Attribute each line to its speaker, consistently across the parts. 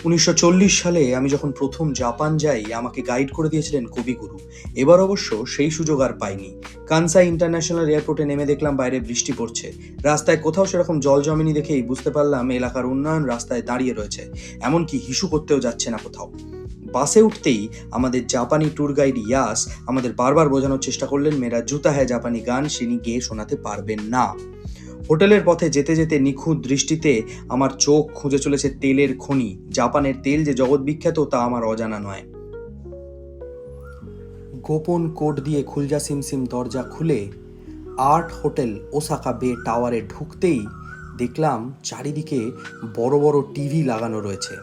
Speaker 1: 1940 সালে আমি যখন প্রথম জাপান যাই আমাকে গাইড করে দিয়েছিলেন কবিগুরু। এবার অবশ্য সেই সুযোগ আর পাইনি। কানসাই ইন্টারন্যাশনাল এয়ারপোর্টে নেমে দেখলাম বাইরে বৃষ্টি পড়ছে। রাস্তায় কোথাও সেরকম জল জমেনি দেখেই বুঝতে পারলাম এলাকার উন্নয়ন রাস্তায় দাঁড়িয়ে রয়েছে, এমনকি হিসু করতেও যাচ্ছে না কোথাও। বাসে উঠতেই আমাদের জাপানি ট্যুর গাইড ইয়াস আমাদের বারবার বোঝানোর চেষ্টা করলেন মেরা জুতা হ্যায় জাপানি গান তিনি গেয়ে শোনাতে পারবেন না। হোটেলের পথে যেতে যেতে নিখুঁত দৃষ্টিতে আমার চোখ খুঁজে চলেছে তেলের খনি। জাপানের তেল যে জগৎ বিখ্যাত তা আমার অজানা নয়। গোপন কোড দিয়ে খুলজা সিমসিম দরজা খুলে আর্ট হোটেল ওসাকা বে টাওয়ারে ঢুকতেই দেখলাম চারিদিকে বড় বড় টিভি লাগানো রয়েছে।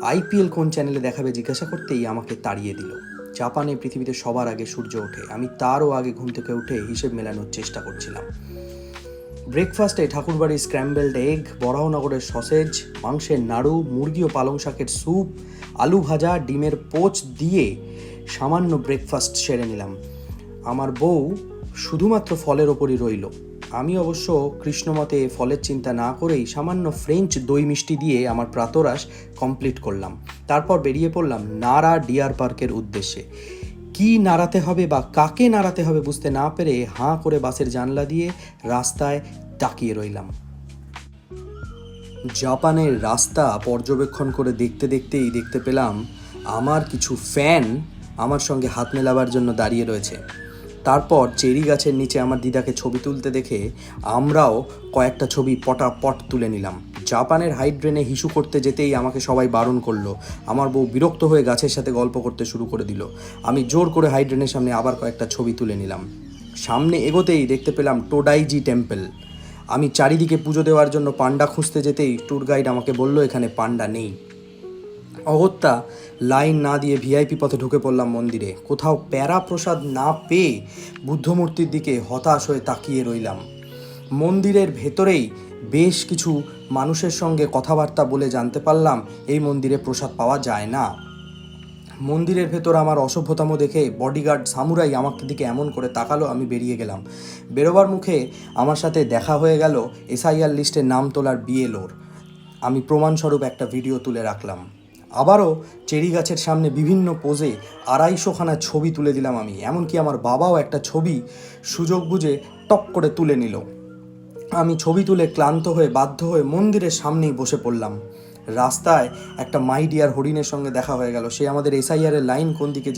Speaker 1: আইপিএল কোন চ্যানেলে দেখাবে জিজ্ঞাসা করতেই আমাকে তাড়িয়ে দিল। জাপানে পৃথিবীতে সবার আগে সূর্য ওঠে, আমি তারও আগে ঘুম থেকে উঠে হিসেব মেলানোর চেষ্টা করছিলাম। ব্রেকফাস্টে ঠাকুরবাড়ির স্ক্র্যাম্বলড এগ, বরাহনগরের সসেজ, মাংসের নাড়ু, মুরগি ও পালং শাকের স্যুপ, আলু ভাজা, ডিমের পোচ দিয়ে সামান্য ব্রেকফাস্ট সেরে নিলাম। আমার বউ শুধুমাত্র ফলের ওপরই রইল। আমি অবশ্য কৃষ্ণমতে ফলের চিন্তা না করেই সামান্য ফ্রেঞ্চ দই মিষ্টি দিয়ে আমার প্রাতরাশ কমপ্লিট করলাম। তারপর বেরিয়ে পড়লাম নারা ডিয়ার পার্কের উদ্দেশ্যে। কি নাড়াতে হবে বা কাকে নাড়াতে হবে বুঝতে না পেরে হাঁ করে বাসের জানলা দিয়ে রাস্তায় তাকিয়ে রইলাম। জাপানের রাস্তা পর্যবেক্ষণ করে দেখতে দেখতেই দেখতে পেলাম আমার কিছু ফ্যান আমার সঙ্গে হাত মেলাবার জন্য দাঁড়িয়ে রয়েছে। তারপর চেরি গাছের নিচে আমার দিদাকে ছবি তুলতে দেখে আমরাও কয়েকটা ছবি পটাপট তুলে নিলাম। জাপানের হাইড্রেনে হিসু করতে যেতেই আমাকে সবাই বারণ করলো। আমার বউ বিরক্ত হয়ে গাছের সাথে গল্প করতে শুরু করে দিল। আমি জোর করে হাইড্রেনের সামনে আবার কয়েকটা ছবি তুলে নিলাম। সামনে এগোতেই দেখতে পেলাম টোডাইজি টেম্পল। আমি চারিদিকে পুজো দেওয়ার জন্য পান্ডা খুঁজতে যেতেই ট্যুর গাইড আমাকে বলল এখানে পান্ডা নেই। অগত্যা লাইন না দিয়ে ভিআইপি পথে ঢুকে পড়লাম মন্দিরে। কোথাও প্যারা প্রসাদ না পেয়ে বুদ্ধমূর্তির দিকে হতাশ হয়ে তাকিয়ে রইলাম। মন্দিরের ভেতরেই বেশ কিছু মানুষের সঙ্গে কথাবার্তা বলে জানতে পারলাম এই মন্দিরে প্রসাদ পাওয়া যায় না। মন্দিরের ভেতর আমার অসভ্যতাম দেখে বডিগার্ড সামুরাই আমার দিকে এমন করে তাকালো, আমি বেরিয়ে গেলাম। বেরোবার মুখে আমার সাথে দেখা হয়ে গেল এসআইআর লিস্টে নাম তোলার বিএলওর। আমি প্রমাণস্বরূপ একটা ভিডিও তুলে রাখলাম। আবারও চেরি গাছের সামনে বিভিন্ন পোজে 250খানা ছবি তুলে দিলাম আমি। এমনকি আমার বাবাও একটা ছবি সুযোগ বুঝে টপ করে তুলে নিল। আমি ছবি তুলে ক্লান্ত হয়ে বাধ্য হয়ে মন্দিরের সামনেই বসে পড়লাম। রাস্তায় একটা মাই ডিয়ার হরিণের সঙ্গে দেখা হয়ে গেল। সে আমাদের এসআইআরের লাইন কোন দিকে